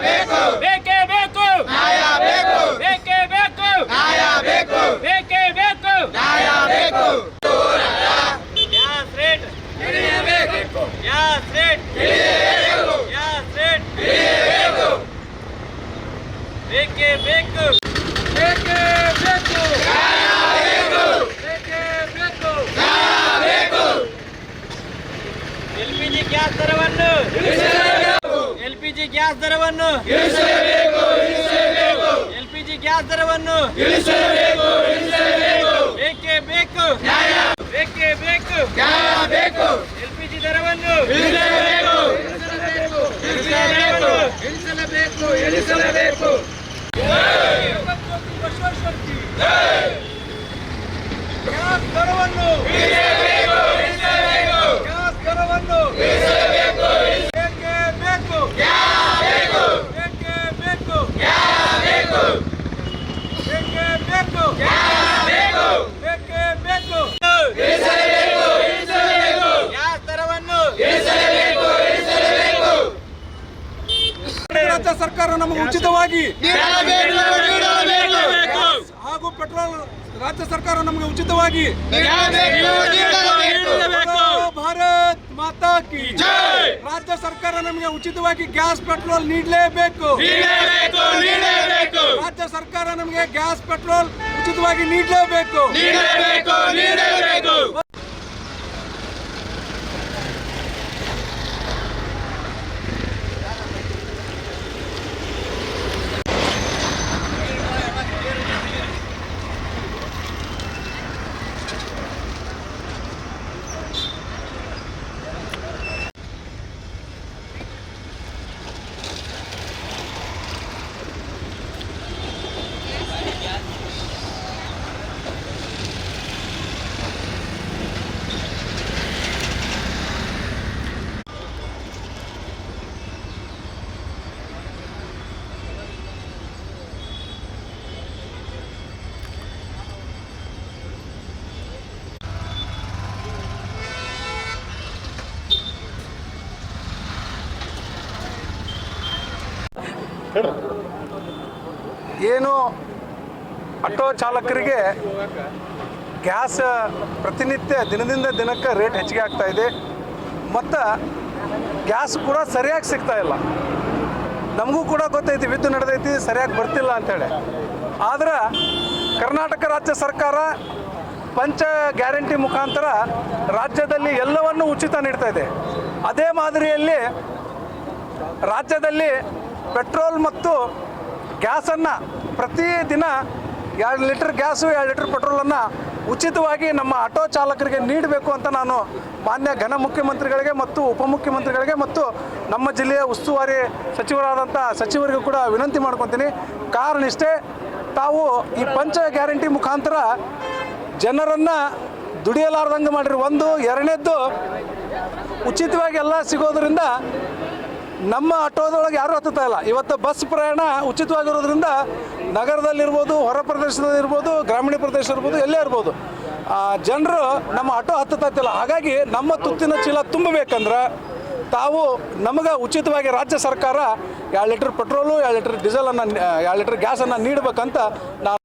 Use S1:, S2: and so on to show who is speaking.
S1: ಬೇಕು ಬೇಕೇ ಬೇಕು ನ್ಯಾಯ ಬೇಕು ಬೇಕೇ ಬೇಕು ನ್ಯಾಯ ಬೇಕು ಬೇಕೇ ಬೇಕು ನ್ಯಾಯ ಬೇಕು ಗ್ಯಾಸ್ ರೇಟ್ ಇಳಿಯಬೇಕು ಗ್ಯಾಸ್ ರೇಟ್ ಇಳಿಯಬೇಕು ಗ್ಯಾಸ್ ರೇಟ್ ಇಳಿಯಬೇಕು ಬೇಕೇ ಬೇಕು ಬೇಕೇ ಬೇಕು ನ್ಯಾಯ ಬೇಕು ಬೇಕೇ ಬೇಕು ನ್ಯಾಯ ಬೇಕು ಎಲ್ಪಿಜಿ ಗ್ಯಾಸ್ ದರವನ್ನು ಇಳಿಸಬೇಕು ಎಲ್ಪಿಜಿ ಗ್ಯಾಸ್ ದರವನ್ನು ಇಳಿಸಬೇಕು ಇಳಿಸಬೇಕು ಎಲ್ಪಿಜಿ ಗ್ಯಾಸ್ ದರವನ್ನು ಇಳಿಸಬೇಕು ಇಳಿಸಬೇಕು ಬೇಕೇ ಬೇಕು ನ್ಯಾಯ ಬೇಕೇ ಬೇಕು ನ್ಯಾಯ ಬೇಕು ಎಲ್ಪಿಜಿ ದರವನ್ನು ಇಳಿಸಬೇಕು ಇಳಿಸಬೇಕು ಇಳಿಸಬೇಕು ಇಳಿಸಲೇಬೇಕು ಇಳಿಸಲೇಬೇಕು ಗ್ಯಾಸ್ ದರವನ್ನು ಇಳಿಸಬೇಕು ಇಳಿಸಬೇಕು ಗ್ಯಾಸ್ ದರವನ್ನು ಇಳಿಸಬೇಕು ಬೇಕೇ ಬೇಕು ಗ್ಯಾಸ್ ಬೇಕು ಬೇಕೇ ಬೇಕು ಗ್ಯಾಸ್ ಬೇಕು ಬೇಕೇ ಬೇಕು ಗ್ಯಾಸ್ ಬೇಕು ಬೇಕೇ ಬೇಕು ಇಳಿಸಬೇಕು ಇಳಿಸಬೇಕು ಗ್ಯಾಸ್ ದರವನ್ನು ಇಳಿಸಬೇಕು ಇಳಿಸಬೇಕು
S2: ರಾಜ್ಯ ಸರ್ಕಾರ ನಮಗೆ ಉಚಿತವಾಗಿ ಹಾಗೂ ಪೆಟ್ರೋಲ್ ರಾಜ್ಯ ಸರ್ಕಾರ ನಮಗೆ ಉಚಿತವಾಗಿ ಭಾರತ್ ಮಾತಾ ಕಿ ರಾಜ್ಯ ಸರ್ಕಾರ ನಮಗೆ ಉಚಿತವಾಗಿ ಗ್ಯಾಸ್ ಪೆಟ್ರೋಲ್ ನೀಡಲೇಬೇಕು ರಾಜ್ಯ ಸರ್ಕಾರ ನಮಗೆ ಗ್ಯಾಸ್ ಪೆಟ್ರೋಲ್ ಉಚಿತವಾಗಿ ನೀಡಲೇಬೇಕು ಏನು ಆಟೋ ಚಾಲಕರಿಗೆ ಗ್ಯಾಸ್ ಪ್ರತಿನಿತ್ಯ ದಿನದಿಂದ ದಿನಕ್ಕೆ ರೇಟ್ ಹೆಚ್ಚಿಗೆ ಆಗ್ತಾ ಇದೆ ಮತ್ತು ಗ್ಯಾಸ್ ಕೂಡ ಸರಿಯಾಗಿ ಸಿಗ್ತಾ ಇಲ್ಲ. ನಮಗೂ ಕೂಡ ಗೊತ್ತೈತಿ ವಿದ್ಯುತ್ ನಡೆದೈತಿ ಸರಿಯಾಗಿ ಬರ್ತಿಲ್ಲ ಅಂಥೇಳಿ. ಆದ್ರೆ ಕರ್ನಾಟಕ ರಾಜ್ಯ ಸರ್ಕಾರ ಪಂಚ ಗ್ಯಾರಂಟಿ ಮುಖಾಂತರ ರಾಜ್ಯದಲ್ಲಿ ಎಲ್ಲವನ್ನೂ ಉಚಿತ ನೀಡ್ತಾ ಇದೆ. ಅದೇ ಮಾದರಿಯಲ್ಲಿ ರಾಜ್ಯದಲ್ಲಿ ಪೆಟ್ರೋಲ್ ಮತ್ತು ಗ್ಯಾಸನ್ನು ಪ್ರತಿದಿನ 2 ಲೀಟರ್ ಗ್ಯಾಸು 2 ಲೀಟರ್ ಪೆಟ್ರೋಲನ್ನು ಉಚಿತವಾಗಿ ನಮ್ಮ ಆಟೋ ಚಾಲಕರಿಗೆ ನೀಡಬೇಕು ಅಂತ ನಾನು ಮಾನ್ಯ ಘನ ಮುಖ್ಯಮಂತ್ರಿಗಳಿಗೆ ಮತ್ತು ಉಪಮುಖ್ಯಮಂತ್ರಿಗಳಿಗೆ ಮತ್ತು ನಮ್ಮ ಜಿಲ್ಲೆಯ ಉಸ್ತುವಾರಿ ಸಚಿವರಾದಂಥ ಸಚಿವರಿಗೂ ಕೂಡ ವಿನಂತಿ ಮಾಡ್ಕೊತೀನಿ. ಕಾರಣ ಇಷ್ಟೇ, ತಾವು ಈ ಪಂಚ ಗ್ಯಾರಂಟಿ ಮುಖಾಂತರ ಜನರನ್ನು ದುಡಿಯಲಾರ್ದಂಗೆ ಮಾಡಿರಿ. ಒಂದು, ಎರಡನೇದ್ದು ಉಚಿತವಾಗಿ ಎಲ್ಲ ಸಿಗೋದ್ರಿಂದ ನಮ್ಮ ಆಟೋದೊಳಗೆ ಯಾರೂ ಹತ್ತುತ್ತಾ ಇಲ್ಲ. ಇವತ್ತು ಬಸ್ ಪ್ರಯಾಣ ಉಚಿತವಾಗಿರೋದ್ರಿಂದ ನಗರದಲ್ಲಿರ್ಬೋದು, ಹೊರ ಪ್ರದೇಶದಲ್ಲಿರ್ಬೋದು, ಗ್ರಾಮೀಣ ಪ್ರದೇಶ ಇರ್ಬೋದು, ಎಲ್ಲೇ ಇರ್ಬೋದು ಜನರು ನಮ್ಮ ಆಟೋ ಹತ್ತುತ್ತಿಲ್ಲ. ಹಾಗಾಗಿ ನಮ್ಮ ತುತ್ತಿನ ಚೀಲ ತುಂಬಬೇಕಂದ್ರೆ ತಾವು ನಮಗೆ ಉಚಿತವಾಗಿ ರಾಜ್ಯ ಸರ್ಕಾರ 2 ಲೀಟರ್ ಪೆಟ್ರೋಲು 2 ಲೀಟರ್ ಡೀಸೆಲನ್ನು 2 ಲೀಟರ್ ಗ್ಯಾಸನ್ನು ನೀಡಬೇಕಂತ ನಾನು